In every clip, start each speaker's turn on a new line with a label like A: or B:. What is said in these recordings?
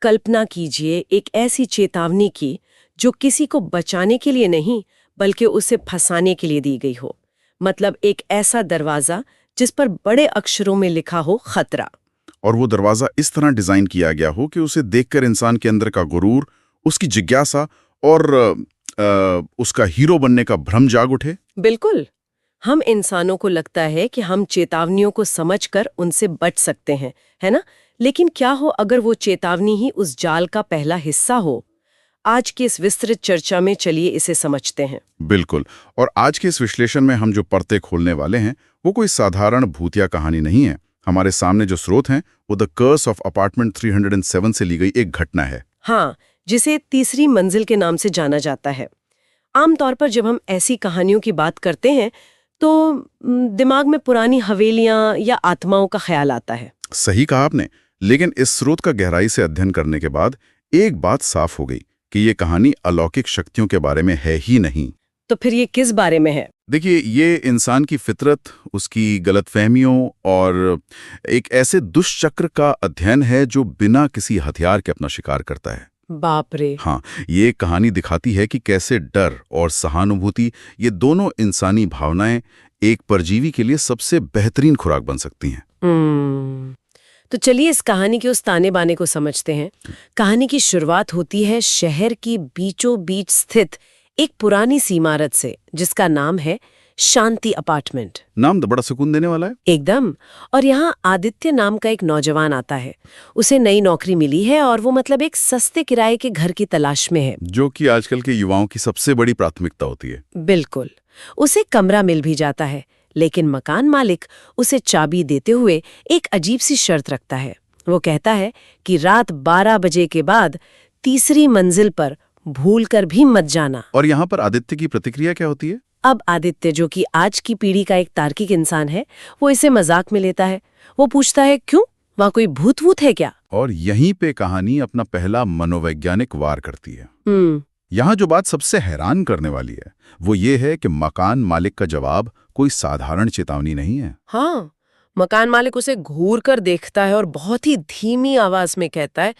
A: कल्पना कीजिए एक ऐसी चेतावनी की जो किसी को बचाने के लिए नहीं बल्कि उसे फंसाने के लिए दी गई हो। मतलब एक ऐसा दरवाजा जिस पर बड़े अक्षरों में लिखा हो खतरा।
B: और वो दरवाजा इस तरह डिजाइन किया गया हो कि उसे देखकर इंसान के अंदर का गुरूर, उसकी जिज्ञासा और उसका हीरो बनने का भ्रम जाग उठे।
A: बिल्कुल। हम इंसानों को लगता है कि हम चेतावनियों को समझकर उनसे बच सकते हैं, है ना? लेकिन क्या हो अगर वो चेतावनी ही उस जाल का पहला हिस्सा हो? आज की इस विस्तृत चर्चा में चलिए इसे समझते हैं।
B: बिल्कुल। और आज के इस विश्लेषण में हम जो परतें खोलने वाले हैं वो कोई साधारण भूतिया कहानी नहीं है। हमारे सामने जो स्रोत हैं वो द कर्स ऑफ अपार्टमेंट 307 से ली गई एक घटना है।
A: हाँ, जिसे तीसरी मंजिल के नाम से जाना जाता है। आमतौर पर जब हम ऐसी कहानियों की बात करते हैं तो दिमाग में पुरानी हवेलियां या आत्माओं का ख्याल आता है।
B: सही कहा आपने। लेकिन इस स्रोत का गहराई से अध्ययन करने के बाद एक बात साफ हो गई कि ये कहानी अलौकिक शक्तियों के बारे में है ही नहीं।
A: तो फिर ये किस बारे में है?
B: देखिए, ये इंसान की फितरत, उसकी गलतफहमियों और एक ऐसे दुष्चक्र का अध्ययन है जो बिना किसी हथियार के अपना शिकार करता है।
A: बाप रे।
B: हाँ, ये कहानी दिखाती है कि कैसे डर और सहानुभूति, ये दोनों इंसानी भावनाएं एक परजीवी के लिए सबसे बेहतरीन खुराक बन सकती हैं।
A: तो चलिए इस कहानी के उस ताने बाने को समझते हैं। कहानी की शुरुआत होती है शहर की बीचों बीच स्थित एक पुरानी सी इमारत से जिसका नाम है शांति अपार्टमेंट।
B: नाम तो बड़ा सुकून देने वाला है।
A: एकदम। और यहाँ आदित्य नाम का एक नौजवान आता है। उसे नई नौकरी मिली है और वो मतलब एक सस्ते किराए के घर की तलाश में है,
B: जो कि आजकल के युवाओं की सबसे बड़ी प्राथमिकता होती है।
A: बिल्कुल। उसे कमरा मिल भी जाता है, लेकिन मकान मालिक उसे चाबी देते हुए एक अजीब सी शर्त रखता है। वो कहता है कि रात 12 बजे के बाद तीसरी मंजिल पर भूलकर भी मत जाना।
B: और यहाँ पर आदित्य की प्रतिक्रिया क्या होती है?
A: अब आदित्य, जो कि आज की पीढ़ी का एक तार्किक इंसान है, वो इसे मजाक में लेता है। वो पूछता है, क्यों, वहाँ कोई भूत वूत है क्या?
B: और यहीं पे कहानी अपना पहला मनोवैज्ञानिक वार करती है। यहाँ जो बात सबसे हैरान करने वाली है वो ये है कि मकान मालिक का जवाब कोई साधारण चेतावनी नहीं है।
A: हाँ, मकान मालिक उसे घूर कर देखता है और बहुत ही धीमी आवाज में कहता है,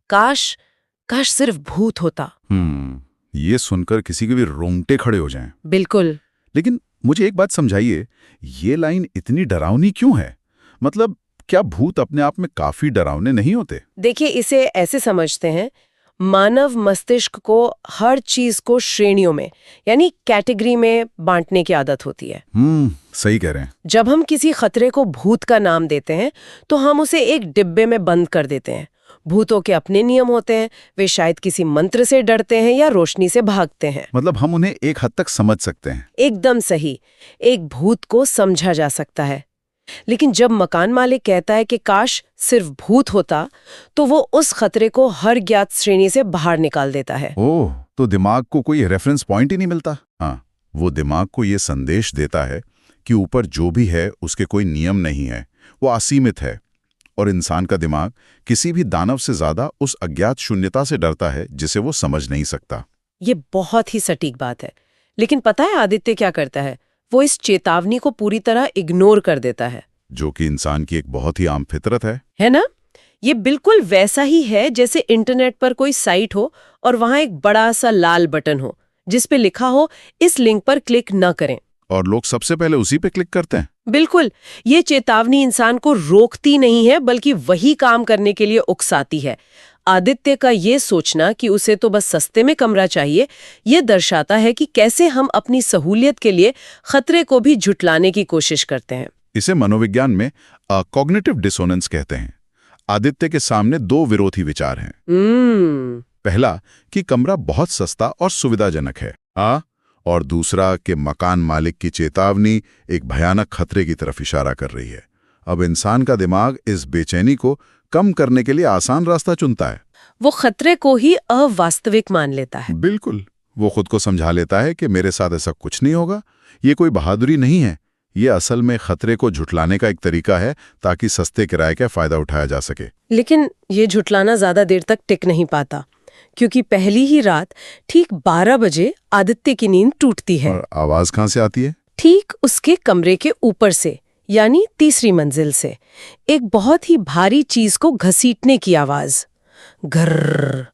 A: काश काश सिर्फ भूत होता।
B: ये सुनकर किसी के भी रोंगटे खड़े हो जाएं।
A: बिल्कुल।
B: लेकिन मुझे एक बात समझाइए, ये लाइन इतनी डरावनी क्यों है? मतलब क्या भूत अपने आप में काफी डरावने नहीं होते?
A: देखिए, इसे ऐसे समझते हैं, मानव मस्तिष्क को हर चीज को श्रेणियों में यानी कैटेगरी में बांटने की आदत होती है।
B: सही कह रहे हैं।
A: जब हम किसी खतरे को भूत का नाम देते हैं तो हम उसे एक डिब्बे में बंद कर देते हैं। भूतों के अपने नियम होते हैं, वे शायद किसी मंत्र से डरते हैं या रोशनी से भागते हैं।
B: मतलब हम उन्हें एक हद तक समझ सकते हैं।
A: एकदम सही, एक भूत को समझा जा सकता है। लेकिन जब मकान मालिक कहता है कि काश सिर्फ भूत होता, तो वो उस खतरे को हर ज्ञात श्रेणी से बाहर निकाल देता है।
B: ओह, तो दिमाग को कोई रेफरेंस पॉइंट ही नहीं मिलता। हाँ, वो दिमाग को ये संदेश देता है कि ऊपर जो भी है उसके कोई नियम नहीं है, वो असीमित है। और इंसान का दिमाग किसी भी दानव से ज्यादा उस अज्ञात शून्यता से डरता है जिसे वो समझ नहीं सकता।
A: ये बहुत ही सटीक बात है। लेकिन पता है आदित्य क्या करता है? वो इस चेतावनी को पूरी तरह इग्नोर कर देता है,
B: जो कि इंसान की एक बहुत ही आम फितरत है
A: ना? ये बिल्कुल वैसा ही है जैसे इंटरनेट पर कोई साइट हो और वहां एक बड़ा सा लाल बटन हो जिस पे लिखा हो इस लिंक पर क्लिक न करें,
B: और लोग सबसे पहले उसी पे क्लिक करते हैं।
A: बिल्कुल। ये चेतावनी इंसान को रोकती नहीं है बल्कि वही काम करने के लिए उकसाती है। आदित्य का ये सोचना कि उसे तो बस सस्ते में कमरा चाहिए, ये दर्शाता है कि कैसे हम अपनी सहूलियत के लिए खतरे को भी झुटलाने की कोशिश करते हैं।
B: इसे मनोविज्ञान में कॉग्निटिव डिसोनेंस कहते हैं। आदित्य के सामने दो विरोधी विचार हैं। पहला कि कमरा बहुत सस्ता और सुविधाजनक है, और दूसरा कि मकान मालिक की चेतावनी एक भयानक खतरे की तरफ इशारा कर रही है। अब इंसान का दिमाग इस बेचैनी को कम करने के लिए आसान रास्ता चुनता है।
A: वो खतरे को ही अवास्तविक मान लेता है।
B: बिल्कुल। वो खुद को समझा लेता है कि मेरे साथ ऐसा कुछ नहीं होगा। ये कोई बहादुरी नहीं है, ये असल में खतरे को झुटलाने का एक तरीका है ताकि सस्ते किराए का फायदा उठाया जा सके।
A: लेकिन ये झुटलाना ज्यादा देर तक टिक नहीं पाता, क्योंकि पहली ही रात ठीक 12 बजे आदित्य की नींद टूटती है।
B: और आवाज कहाँ से आती है?
A: ठीक उसके कमरे के ऊपर से, यानी तीसरी मंजिल से। एक बहुत ही भारी चीज को घसीटने की आवाज। घर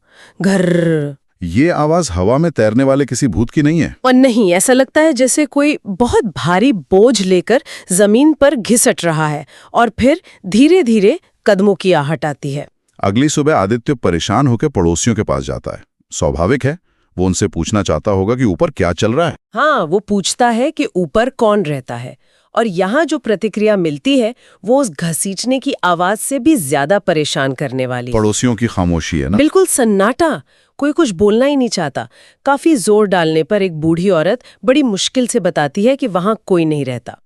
A: घर।
B: ये आवाज हवा में तैरने वाले किसी भूत की नहीं है।
A: और नहीं, ऐसा लगता है जैसे कोई बहुत भारी बोझ लेकर जमीन पर घिसट रहा है और फिर धीरे धीरे कदमों की आहट आती है।
B: अगली सुबह आदित्य परेशान होकर पड़ोसियों के पास जाता है। स्वाभाविक है, वो उनसे पूछना चाहता होगा कि ऊपर क्या चल रहा है।
A: हाँ, वो पूछता है कि ऊपर कौन रहता है, और यहाँ जो प्रतिक्रिया मिलती है वो उस घसीटने की आवाज से भी ज्यादा परेशान करने वाली है।
B: पड़ोसियों की खामोशी है ना।
A: बिल्कुल सन्नाटा, कोई कुछ बोलना ही नहीं चाहता। काफी जोर डालने पर एक बूढ़ी औरत बड़ी मुश्किल से बताती है कि वहां कोई नहीं रहता।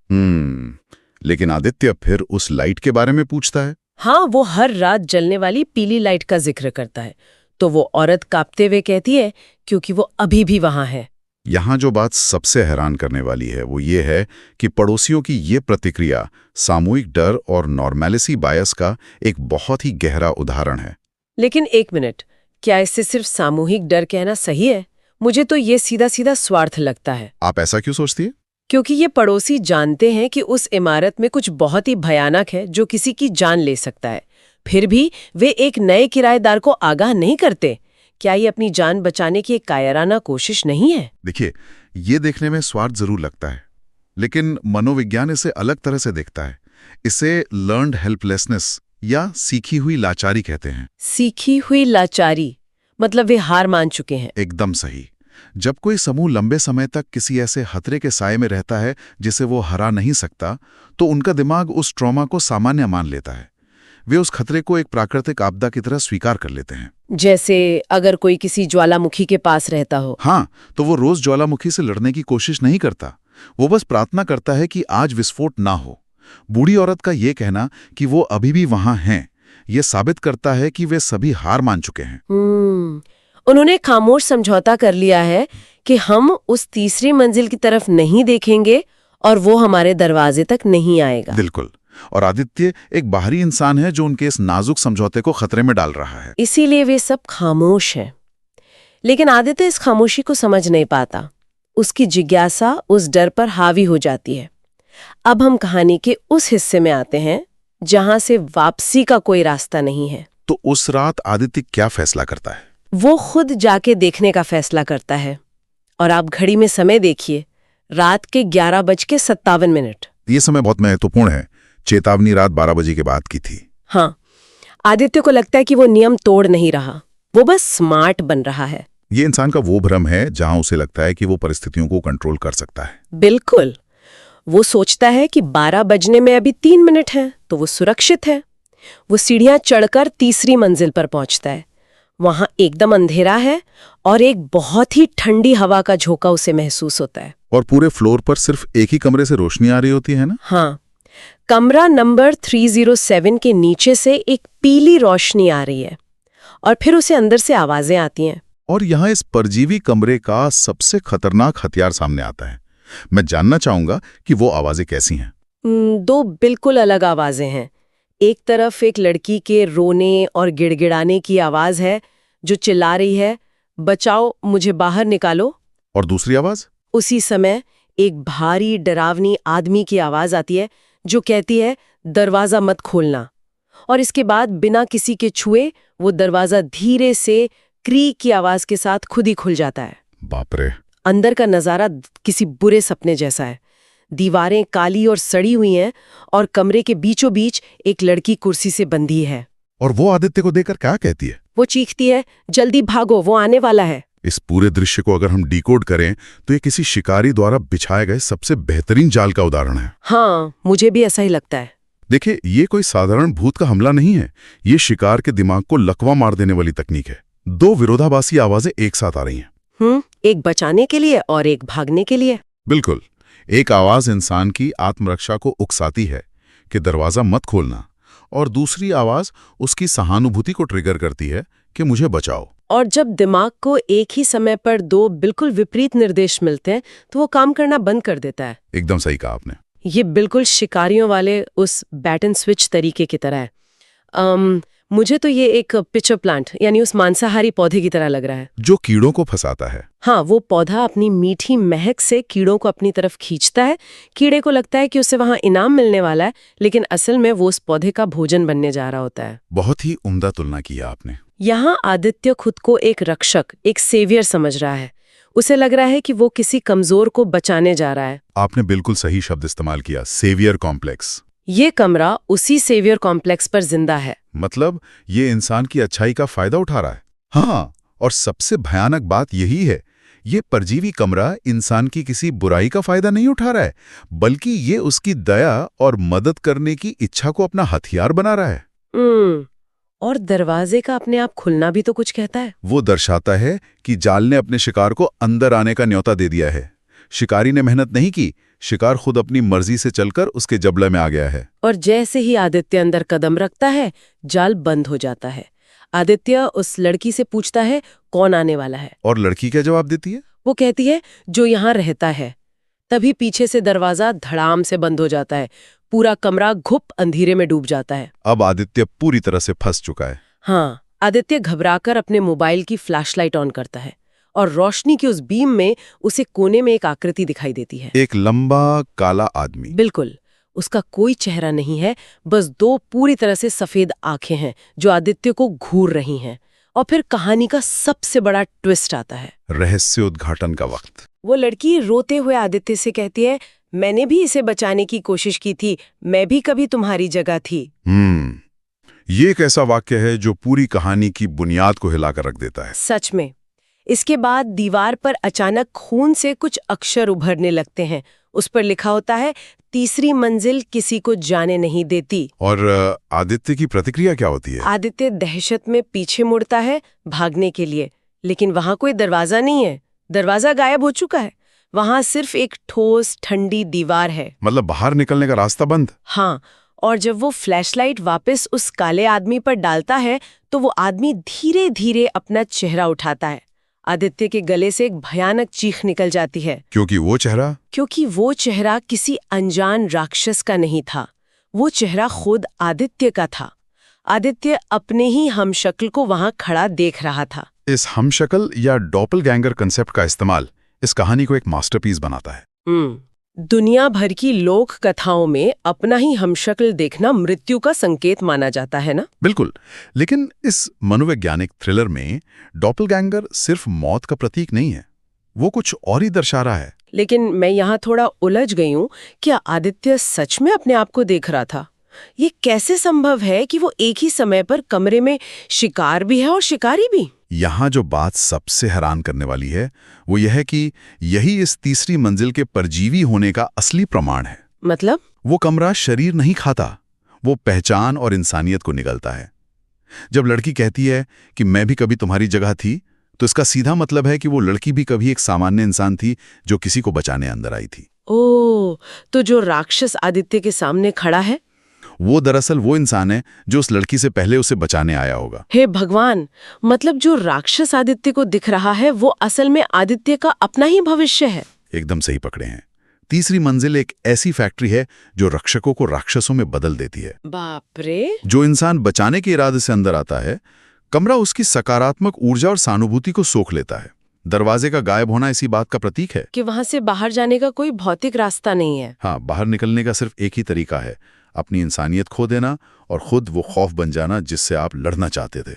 B: लेकिन आदित्य फिर उस लाइट के बारे में पूछता है।
A: हाँ, वो हर रात जलने वाली पीली लाइट का जिक्र करता है। तो वो औरत कांपते हुए कहती है क्योंकि वो अभी भी वहां है।
B: यहाँ जो बात सबसे हैरान करने वाली है वो ये है कि पड़ोसियों की ये प्रतिक्रिया सामूहिक डर और नॉर्मेलिटी बायस का एक बहुत ही गहरा उदाहरण है।
A: लेकिन एक मिनट, क्या इससे सिर्फ सामूहिक डर कहना सही है? मुझे तो ये सीधा सीधा स्वार्थ लगता है।
B: आप ऐसा क्यों सोचती है?
A: क्योंकि ये पड़ोसी जानते हैं कि उस इमारत में कुछ बहुत ही भयानक है जो किसी की जान ले सकता है। फिर भी वे एक नए किराएदार को आगाह नहीं करते। क्या ये अपनी जान बचाने की एक कायराना कोशिश नहीं है?
B: देखिए, ये देखने में स्वार्थ जरूर लगता है, लेकिन मनोविज्ञान इसे अलग तरह से देखता है। इसे लर्न्ड हेल्पलेसनेस या सीखी हुई लाचारी कहते हैं।
A: सीखी हुई लाचारी मतलब वे हार मान चुके हैं।
B: एकदम सही। जब कोई समूह लंबे समय तक किसी ऐसे खतरे के साए में रहता है जिसे वो हरा नहीं सकता, तो उनका दिमाग उस ट्रॉमा को सामान्य मान लेता है। वे उस खतरे को एक प्राकृतिक आपदा की तरह स्वीकार कर लेते हैं।
A: जैसे अगर कोई किसी ज्वालामुखी के पास रहता हो।
B: हाँ, तो वो रोज ज्वालामुखी से लड़ने की कोशिश नहीं करता। वो बस प्रार्थना करता है कि आज विस्फोट ना हो। बूढ़ी औरत का ये कहना कि वो अभी भी वहां हैं, ये साबित करता है कि वे सभी हार मान चुके हैं।
A: उन्होंने खामोश समझौता कर लिया है कि हम उस तीसरी मंजिल की तरफ नहीं देखेंगे और वो हमारे दरवाजे तक नहीं आएगा।
B: बिल्कुल। और आदित्य एक बाहरी इंसान है जो उनके इस नाजुक समझौते को खतरे में डाल रहा है।
A: इसीलिए वे सब खामोश हैं। लेकिन आदित्य इस खामोशी को समझ नहीं पाता। उसकी जिज्ञासा उस डर पर हावी हो जाती है। अब हम कहानी के उस हिस्से में आते हैं जहां से वापसी का कोई रास्ता नहीं है।
B: तो उस रात आदित्य क्या फैसला करता है?
A: वो खुद जाके देखने का फैसला करता है। और आप घड़ी में समय देखिए, रात के 11:57।
B: ये समय बहुत महत्वपूर्ण है। चेतावनी रात 12 बजे के बाद की थी।
A: हाँ, आदित्य को लगता है कि वो नियम तोड़ नहीं रहा, वो बस स्मार्ट बन रहा है।
B: ये इंसान का वो भ्रम है जहां उसे लगता है कि वो परिस्थितियों को कंट्रोल कर सकता है।
A: बिल्कुल। वो सोचता है कि 12 बजने में अभी 3 मिनट हैं, तो वो सुरक्षित है। वो सीढ़ियां चढ़कर तीसरी मंजिल पर पहुंचता है। वहां एकदम अंधेरा है और एक बहुत ही ठंडी हवा का झोंका उसे महसूस होता है।
B: और पूरे फ्लोर पर सिर्फ एक ही कमरे से रोशनी आ रही होती है ना?
A: हाँ, कमरा नंबर 307 के नीचे से एक पीली रोशनी आ रही है और फिर उसे अंदर से आवाजें आती हैं।
B: और यहाँ इस परजीवी कमरे का सबसे खतरनाक हथियार सामने आता है। मैं जानना चाहूंगा कि वो आवाजें कैसी हैं।
A: 2 बिल्कुल अलग आवाजें हैं। एक तरफ एक लड़की के रोने और गिड़गिड़ाने की आवाज है जो चिल्ला रही है, बचाओ, मुझे बाहर निकालो।
B: और दूसरी आवाज?
A: उसी समय एक भारी डरावनी आदमी की आवाज आती है जो कहती है, दरवाजा मत खोलना। और इसके बाद बिना किसी के छुए वो दरवाजा धीरे से क्रीक की आवाज के साथ खुद ही खुल जाता है।
B: बाप रे!
A: अंदर का नजारा किसी बुरे सपने जैसा है। दीवारें काली और सड़ी हुई हैं और कमरे के बीचों बीच एक लड़की कुर्सी से बंधी है।
B: और वो आदित्य को देखकर क्या कहती है?
A: वो चीखती है, जल्दी भागो, वो आने वाला है।
B: इस पूरे दृश्य को अगर हम डिकोड करें तो ये किसी शिकारी द्वारा बिछाए गए सबसे बेहतरीन जाल का उदाहरण है।
A: हाँ, मुझे भी ऐसा ही लगता है।
B: देखिए, ये कोई साधारण भूत का हमला नहीं है। ये शिकार के दिमाग को लकवा मार देने वाली तकनीक है। 2 विरोधाभासी आवाजें एक साथ आ रही हैं।
A: एक बचाने के लिए और एक भागने के लिए।
B: बिल्कुल। एक आवाज इंसान की आत्मरक्षा को उकसाती है कि दरवाजा मत खोलना, और दूसरी आवाज उसकी सहानुभूति को ट्रिगर करती है कि मुझे बचाओ।
A: और जब दिमाग को एक ही समय पर 2 बिल्कुल विपरीत निर्देश मिलते हैं तो वो काम करना बंद कर देता है।
B: एकदम सही कहा आपने।
A: ये बिल्कुल शिकारियों वाले उस बैट एंड स्विच तरीके की तरह है। मुझे तो ये एक पिचर प्लांट यानी उस मांसाहारी पौधे की तरह लग रहा है।
B: जो कीड़ों को फंसाता है।
A: हाँ, वो पौधा अपनी मीठी महक से कीड़ों को अपनी तरफ खींचता है। कीड़े को लगता है कि उसे वहां इनाम मिलने वाला है, लेकिन असल में वो उस पौधे का भोजन बनने जा रहा होता है।
B: बहुत ही उम्दा तुलना किया आपने।
A: यहाँ आदित्य खुद को एक रक्षक, एक सेवियर समझ रहा है। उसे लग रहा है कि वो किसी कमजोर को बचाने जा रहा है।
B: आपने बिल्कुल सही शब्द इस्तेमाल किया, सेवियर कॉम्प्लेक्स।
A: ये कमरा उसी सेवियर कॉम्प्लेक्स पर जिंदा है।
B: मतलब ये इंसान की अच्छाई का फायदा उठा रहा है। हाँ, और सबसे भयानक बात यही है, ये परजीवी कमरा इंसान की किसी बुराई का फायदा नहीं उठा रहा है, बल्कि ये उसकी दया और मदद करने की इच्छा को अपना हथियार बना रहा है।
A: और दरवाजे का अपने आप खुलना भी तो कुछ कहता है।
B: वो दर्शाता है कि जाल ने अपने शिकार को अंदर आने का न्योता दे दिया है। शिकारी ने मेहनत नहीं की, शिकार खुद अपनी मर्जी से चलकर उसके जबले में आ गया है।
A: और जैसे ही आदित्य अंदर कदम रखता है, जाल बंद हो जाता है। आदित्य उस लड़की से पूछता है कौन आने वाला है,
B: और लड़की क्या जवाब देती है?
A: वो कहती है जो यहाँ रहता है। तभी पीछे से दरवाजा धड़ाम से बंद हो जाता है। पूरा कमरा घुप अंधेरे में डूब जाता है।
B: अब आदित्य पूरी तरह से फंस चुका है।
A: हाँ, आदित्य घबराकर अपने मोबाइल की फ्लैशलाइट ऑन करता है और रोशनी की उस बीम में उसे कोने में एक आकृति दिखाई देती है।
B: एक लंबा काला आदमी।
A: बिल्कुल, उसका कोई चेहरा नहीं है, बस दो पूरी तरह से सफेद आंखें हैं जो आदित्य को घूर रही हैं। और फिर कहानी का सबसे बड़ा ट्विस्ट आता है,
B: रहस्य उद्घाटन का वक्त।
A: वो लड़की रोते हुए आदित्य से कहती है, मैंने भी इसे बचाने की कोशिश की थी, मैं भी कभी तुम्हारी जगह थी।
B: ये एक ऐसा वाक्य है जो पूरी कहानी की बुनियाद को हिलाकर रख देता है।
A: सच में। इसके बाद दीवार पर अचानक खून से कुछ अक्षर उभरने लगते हैं। उस पर लिखा होता है, तीसरी मंजिल किसी को जाने नहीं देती।
B: और आदित्य की प्रतिक्रिया क्या होती है?
A: आदित्य दहशत में पीछे मुड़ता है भागने के लिए, लेकिन वहां कोई दरवाजा नहीं है। दरवाजा गायब हो चुका है। वहां सिर्फ एक ठोस ठंडी दीवार है।
B: मतलब बाहर निकलने का रास्ता बंद।
A: हाँ, और जब वो फ्लैशलाइट वापस उस काले आदमी पर डालता है तो वो आदमी धीरे धीरे अपना चेहरा उठाता है। आदित्य के गले से एक भयानक चीख निकल जाती है।
B: क्योंकि वो चेहरा
A: किसी अनजान राक्षस का नहीं था। वो चेहरा खुद आदित्य का था। आदित्य अपने ही हमशक्ल को वहां खड़ा देख रहा था।
B: इस हमशक्ल या डॉपलगैंगर कंसेप्ट का इस्तेमाल इस कहानी को एक मास्टरपीस बनाता है।
A: दुनिया भर की लोक कथाओं में अपना ही हमशक्ल देखना मृत्यु का संकेत माना जाता है ना?
B: बिल्कुल, लेकिन इस मनोवैज्ञानिक थ्रिलर में डॉपलगैंगर सिर्फ मौत का प्रतीक नहीं है, वो कुछ और ही दर्शा रहा है।
A: लेकिन मैं यहाँ थोड़ा उलझ गई हूँ। क्या आदित्य सच में अपने आप को देख रहा था? ये कैसे संभव है कि वो एक ही समय पर कमरे में शिकार भी है और शिकारी भी?
B: यहाँ जो बात सबसे हैरान करने वाली है वो यह है कि यही इस तीसरी मंजिल के परजीवी होने का असली प्रमाण है।
A: मतलब?
B: वो कमरा शरीर नहीं खाता, वो पहचान और इंसानियत को निगलता है। जब लड़की कहती है कि मैं भी कभी तुम्हारी जगह थी, तो इसका सीधा मतलब है कि वो लड़की भी कभी एक सामान्य इंसान थी जो किसी को बचाने अंदर आई थी।
A: ओह, तो जो राक्षस आदित्य के सामने खड़ा है
B: वो दरअसल वो इंसान है जो उस लड़की से पहले उसे बचाने आया होगा।
A: हे भगवान, मतलब जो राक्षस आदित्य को दिख रहा है वो असल में आदित्य का अपना ही भविष्य है।
B: एकदम सही पकड़े हैं। तीसरी मंजिल एक ऐसी फैक्ट्री है जो रक्षकों को राक्षसों में बदल देती है।
A: बाप रे!
B: जो इंसान बचाने के इरादे से अंदर आता है, कमरा उसकी सकारात्मक ऊर्जा और सहानुभूति को सोख लेता है। दरवाजे का गायब होना इसी बात का प्रतीक है
A: कि वहां से बाहर जाने का कोई भौतिक रास्ता नहीं है।
B: हाँ, बाहर निकलने का सिर्फ एक ही तरीका है, अपनी इंसानियत खो देना और खुद वो खौफ बन जाना जिससे आप लड़ना चाहते थे।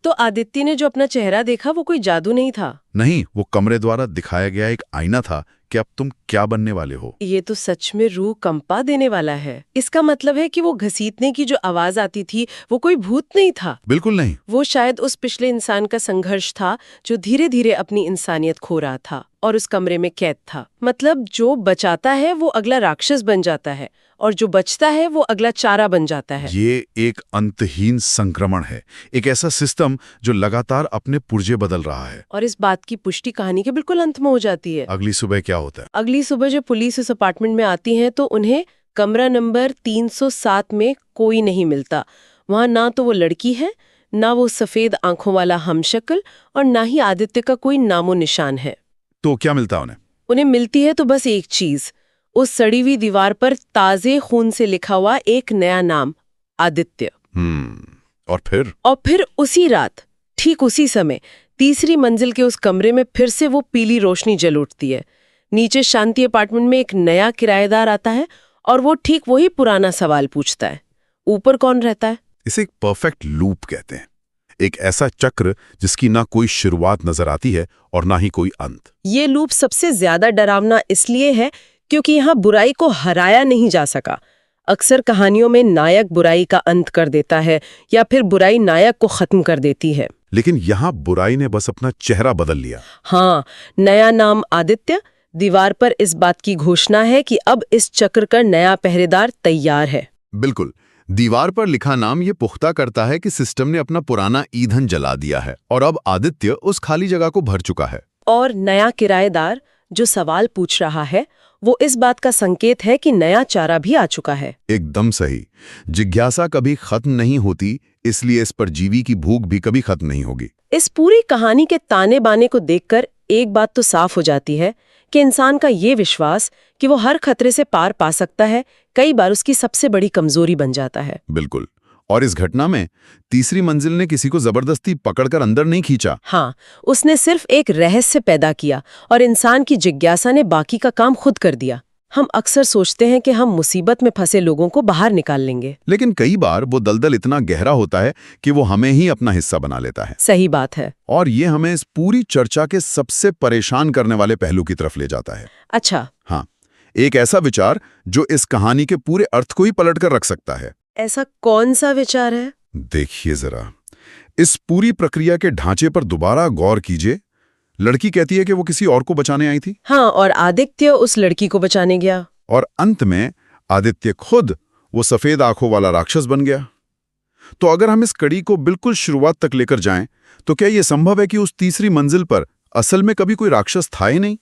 A: तो आदित्य ने जो अपना चेहरा देखा वो कोई जादू नहीं था?
B: नहीं, वो कमरे द्वारा दिखाया गया एक आईना था कि अब तुम क्या बनने वाले हो।
A: ये तो सच में रूह कंपा देने वाला है। इसका मतलब है कि वो घसीटने की जो आवाज आती थी वो कोई भूत नहीं था।
B: बिल्कुल नहीं।
A: वो शायद उस पिछले इंसान का संघर्ष था जो धीरे धीरे अपनी इंसानियत खो रहा था और उस कमरे में कैद था। मतलब जो बचाता है वो अगला राक्षस बन जाता है और जो बचता है वो अगला चारा बन जाता है।
B: ये एक अंतहीन संक्रमण है, एक ऐसा सिस्टम जो लगातार अपने पुर्जे बदल रहा है।
A: और इस बात की पुष्टि कहानी के बिल्कुल अंत में हो जाती है।
B: अगली सुबह क्या होता है?
A: अगली सुबह जब पुलिस उस अपार्टमेंट में आती है तो उन्हें कमरा नंबर 307 में कोई नहीं मिलता। वहां ना तो वो लड़की है, ना वो सफेद आंखों वाला हमशक्ल और ना ही आदित्य का कोई नामो निशान है।
B: तो क्या मिलता उन्हें?
A: उन्हें मिलती है तो बस एक चीज, उस सड़ी हुई दीवार पर ताजे खून से लिखा हुआ एक नया नाम, आदित्य।
B: और
A: फिर उसी रात, ठीक उसी समय, तीसरी मंजिल के उस कमरे में फिर से वो पीली रोशनी जल उठती है। नीचे शांति अपार्टमेंट में एक नया किराएदार आता है और वो ठीक वही पुराना सवाल पूछता है। ऊपर कौन रहता है?
B: इसे एक परफेक्ट लूप कहते हैं, एक ऐसा चक्र जिसकी ना कोई शुरुआत नजर आती है और ना ही कोई अंत।
A: ये लूप सबसे ज्यादा डरावना इसलिए है क्योंकि यहाँ बुराई को हराया नहीं जा सका। अक्सर कहानियों में नायक बुराई का अंत कर देता है या फिर बुराई नायक को खत्म कर देती है,
B: लेकिन यहाँ बुराई ने बस अपना चेहरा बदल लिया।
A: हाँ, नया नाम आदित्य। दीवार पर इस बात की घोषणा है कि अब इस चक्र का नया पहरेदार तैयार है।
C: बिल्कुल, दीवार पर लिखा नाम ये पुख्ता करता है कि सिस्टम ने अपना पुराना ईंधन जला दिया है और अब आदित्य उस खाली जगह को भर चुका है।
A: और नया किराएदार जो सवाल पूछ रहा है वो इस बात का संकेत है कि नया चारा भी आ चुका है।
C: एकदम सही। जिज्ञासा कभी खत्म नहीं होती, इसलिए इस पर जीवी की भूख भी कभी खत्म नहीं होगी।
A: इस पूरी कहानी के ताने बाने को देखकर एक बात तो साफ हो जाती है कि इंसान का ये विश्वास कि वो हर खतरे से पार पा सकता है कई बार उसकी सबसे बड़ी कमजोरी बन जाता है।
C: बिल्कुल। और इस घटना में तीसरी मंजिल ने किसी को जबरदस्ती पकड़कर अंदर नहीं खींचा।
A: हाँ, उसने सिर्फ एक रहस्य पैदा किया और इंसान की जिज्ञासा ने बाकी का काम खुद कर दिया। हम अक्सर सोचते हैं कि हम मुसीबत में फंसे लोगों को बाहर निकाल लेंगे,
C: लेकिन कई बार वो दलदल इतना गहरा होता है कि वो हमें ही अपना हिस्सा बना लेता है।
A: सही बात है।
C: और ये हमें इस पूरी चर्चा के सबसे परेशान करने वाले पहलू की तरफ ले जाता है।
A: अच्छा।
C: हाँ, एक ऐसा विचार जो इस कहानी के पूरे अर्थ को ही पलट कर रख सकता है।
A: ऐसा कौन सा विचार है?
C: देखिए जरा, इस पूरी प्रक्रिया के ढांचे पर दोबारा गौर कीजिए। लड़की कहती है कि वो किसी और को बचाने आई थी।
A: हाँ, और आदित्य उस लड़की को बचाने गया।
C: और अंत में आदित्य खुद वो सफेद आंखों वाला राक्षस बन गया। तो अगर हम इस कड़ी को बिल्कुल शुरुआत तक लेकर जाएं, तो क्या ये संभव है कि उस तीसरी मंजिल पर असल में कभी कोई राक्षस था ही नहीं?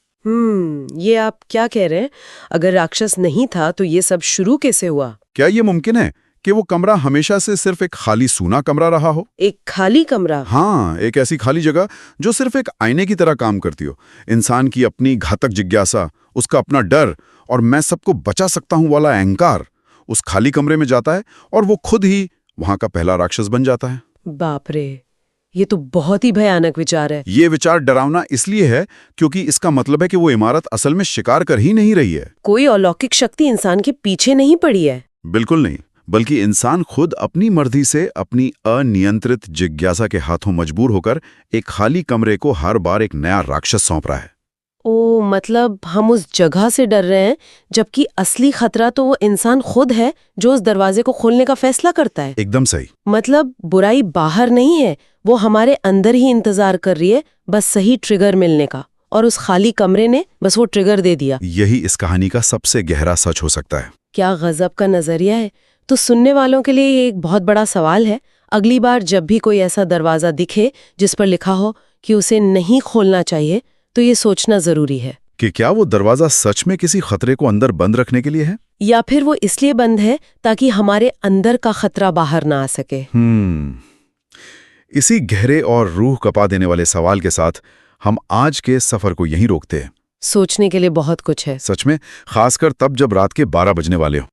A: ये आप क्या कह रहे हैं? अगर राक्षस नहीं था तो ये सब शुरू कैसे हुआ?
C: क्या ये मुमकिन है कि वो कमरा हमेशा से सिर्फ एक खाली सूना कमरा रहा हो?
A: एक खाली कमरा?
C: हाँ, एक ऐसी खाली जगह जो सिर्फ एक आईने की तरह काम करती हो। इंसान की अपनी घातक जिज्ञासा, उसका अपना डर और मैं सबको बचा सकता हूं वाला अहंकार उस खाली कमरे में जाता है और वो खुद ही वहां का पहला राक्षस बन जाता है।
A: बाप रे, ये तो बहुत ही भयानक विचार है।
C: ये विचार डरावना इसलिए है क्योंकि इसका मतलब है कि वो इमारत असल में शिकार कर ही नहीं रही है।
A: कोई अलौकिक शक्ति इंसान के पीछे नहीं पड़ी है।
C: बिल्कुल नहीं, बल्कि इंसान खुद अपनी मर्जी से अपनी अनियंत्रित जिज्ञासा के हाथों मजबूर होकर एक खाली कमरे को हर बार एक नया राक्षस सौंप रहा है।
A: ओ, मतलब हम उस जगह से डर रहे हैं जबकि असली खतरा तो वो इंसान खुद है जो उस दरवाजे को खोलने का फैसला करता है।
C: एकदम सही।
A: मतलब बुराई बाहर नहीं है, वो हमारे अंदर ही इंतजार कर रही है बस सही ट्रिगर मिलने का, और उस खाली कमरे ने बस वो ट्रिगर दे दिया।
C: यही इस कहानी का सबसे गहरा सच हो सकता है।
A: क्या गजब का नजरिया है। तो सुनने वालों के लिए ये एक बहुत बड़ा सवाल है। अगली बार जब भी कोई ऐसा दरवाजा दिखे जिस पर लिखा हो कि उसे नहीं खोलना चाहिए, तो ये सोचना जरूरी है
C: कि क्या वो दरवाजा सच में किसी खतरे को अंदर बंद रखने के लिए है,
A: या फिर वो इसलिए बंद है ताकि हमारे अंदर का खतरा बाहर ना आ सके।
C: इसी गहरे और रूह कपा देने वाले सवाल के साथ हम आज के सफर को यहीं रोकते हैं।
A: सोचने के लिए बहुत कुछ है
C: सच में, खासकर तब जब रात के 12 बजने वाले हो।